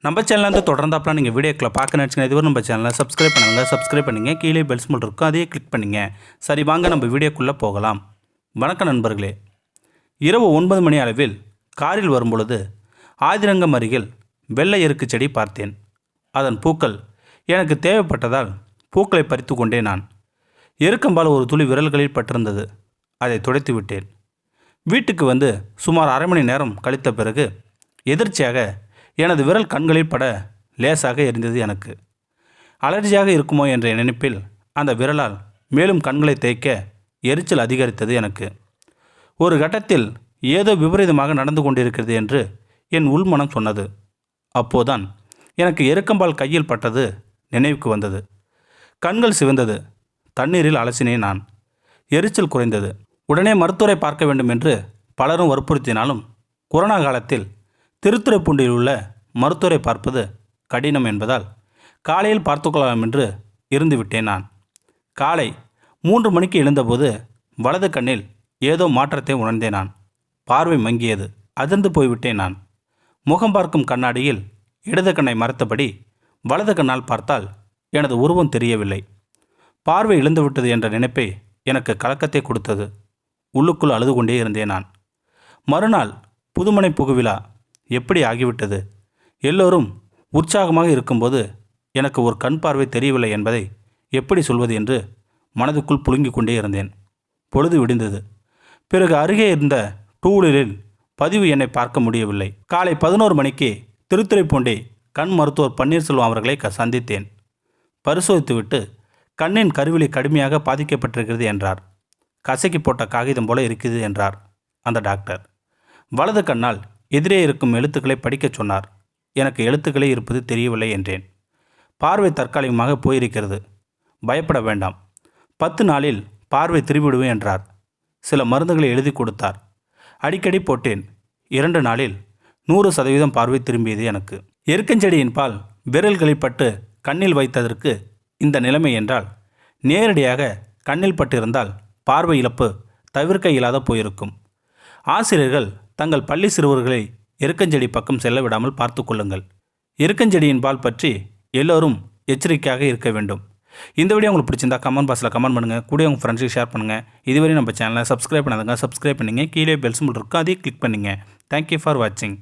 நம்ம சேனல்லேருந்து தொடர்ந்தாப்பெல்லாம் நீங்கள் வீடியோக்களை பார்க்க நினச்சிங்கன்னா இதுவரை நம்ம சேனலை சப்ஸ்கிரைப் பண்ணுங்கள் கீழே பெல் சிம்பல் இருக்கும் அதையே கிளிக் பண்ணுங்க. சரி வாங்க நம்ம வீடியோக்குள்ளே போகலாம். வணக்கம் நண்பர்களே. இரவு 9 மணி அளவில் காரில் வரும்பொழுது ஆதிரங்கம் அருகில் வெள்ளை எருக்கு செடி பார்த்தேன். அதன் பூக்கள் எனக்கு தேவைப்பட்டதால் பூக்களை பறித்து கொண்டே நான். எருக்கம்பால் ஒரு துளி விரல்களில் பட்டிருந்தது. அதை துடைத்து விட்டேன். வீட்டுக்கு வந்து சுமார் அரை மணி நேரம் கழித்த பிறகு எதிர்ச்சியாக எனது விரல் கண்களில் பட லேசாக எரிந்தது. எனக்கு அலர்ஜியாக இருக்குமோ என்ற நினைப்பில் அந்த விரலால் மேலும் கண்களை தேய்க்க எரிச்சல் அதிகரித்தது. எனக்கு ஒரு கட்டத்தில் ஏதோ விபரீதமாக நடந்து கொண்டிருக்கிறது என்று என் உள்மனம் சொன்னது. அப்போதான் எனக்கு எருக்கம்பால் கையில் பட்டது நினைவுக்கு வந்தது. கண்கள் சிவந்தது. தண்ணீரில் அலசினேன் நான். எரிச்சல் குறைந்தது. உடனே மருத்துவரை பார்க்க வேண்டும் என்று பலரும் வற்புறுத்தினாலும் கொரோனா காலத்தில் திருத்துறைப்பூண்டியில் உள்ள மருத்துவரை பார்ப்பது கடினம் என்பதால் காலையில் பார்த்துக்கொள்ளலாம் என்று இருந்துவிட்டேன் நான். காலை 3 மணிக்கு எழுந்தபோது வலது கண்ணில் ஏதோ மாற்றத்தை உணர்ந்தேன் நான். பார்வை மங்கியது. அதிர்ந்து போய்விட்டேன் நான். முகம் பார்க்கும் கண்ணாடியில் இடது கண்ணை மறைத்தபடி வலது கண்ணால் பார்த்தால் எனது உருவம் தெரியவில்லை. பார்வை இழந்துவிட்டது என்ற நினைப்பை எனக்கு கலக்கத்தை கொடுத்தது. உள்ளுக்குள் அழுது கொண்டே இருந்தேன் நான். மறுநாள் புதுமனை புகுவிழா எப்படி ஆகிவிட்டது? எல்லோரும் உற்சாகமாக இருக்கும்போது எனக்கு ஒரு கண் பார்வை தெரியவில்லை என்பதை எப்படி சொல்வது என்று மனதுக்குள் புழுங்கிக் கொண்டே இருந்தேன். பொழுது விடிந்தது. பிறகு அருகே இருந்த டூவீலரில் பதிவு எண்ணை பார்க்க முடியவில்லை. காலை 11 மணிக்கு திருத்துறைப்பூண்டி கண் மருத்துவர் பன்னீர்செல்வம் அவர்களை சந்தித்தேன். பரிசோதித்துவிட்டு கண்ணின் கருவிழி கடுமையாக பாதிக்கப்பட்டிருக்கிறது என்றார். கசக்கி போட்ட காகிதம் போல இருக்குது என்றார் அந்த டாக்டர். வலது கண்ணால் எதிரே இருக்கும் எழுத்துக்களை படிக்கச் சொன்னார். எனக்கு எழுத்துக்களே இருப்பது தெரியவில்லை என்றேன். பார்வை தற்காலிகமாக போயிருக்கிறது, பயப்பட வேண்டாம், 10 நாளில் பார்வை திரும்பிவிடுவேன் என்றார். சில மருந்துகளை எழுதி கொடுத்தார். அடிக்கடி போட்டேன். 2 நாளில் 100% பார்வை திரும்பியது எனக்கு. எருக்கஞ்செடியின் பால் விரல்களில் பட்டு கண்ணில் வைத்ததற்கு இந்த நிலைமை என்றால் நேரடியாக கண்ணில் பட்டிருந்தால் பார்வை இழப்பு தவிர்க்க இயலாத போயிருக்கும். ஆசிரியர்கள் தங்கள் பள்ளி சிறுவர்களை எருக்கஞ்செடி பக்கம் செல்ல விடாமல் பார்த்து கொள்ளுங்கள். எருக்கஞ்செடியின் பால் பற்றி எல்லோரும் எச்சரிக்கையாக இருக்க வேண்டும். இந்த வீடியோ உங்களுக்கு பிடிச்சிருந்தா கமெண்ட் பாக்ஸில் கமெண்ட் பண்ணுங்கள். கூட உங்கள் ஃப்ரெண்ட்ஸுக்கு ஷேர் பண்ணுங்கள். இதுவரை நம்ம சேனலை சப்ஸ்கிரைப் பண்ணாதங்க சப்ஸ்கிரைப் பண்ணுங்கள். கீழே பெல் சிம்பல் இருக்கும் அதையும் கிளிக் பண்ணுங்கள். தேங்க்யூ ஃபார் வாட்சிங்.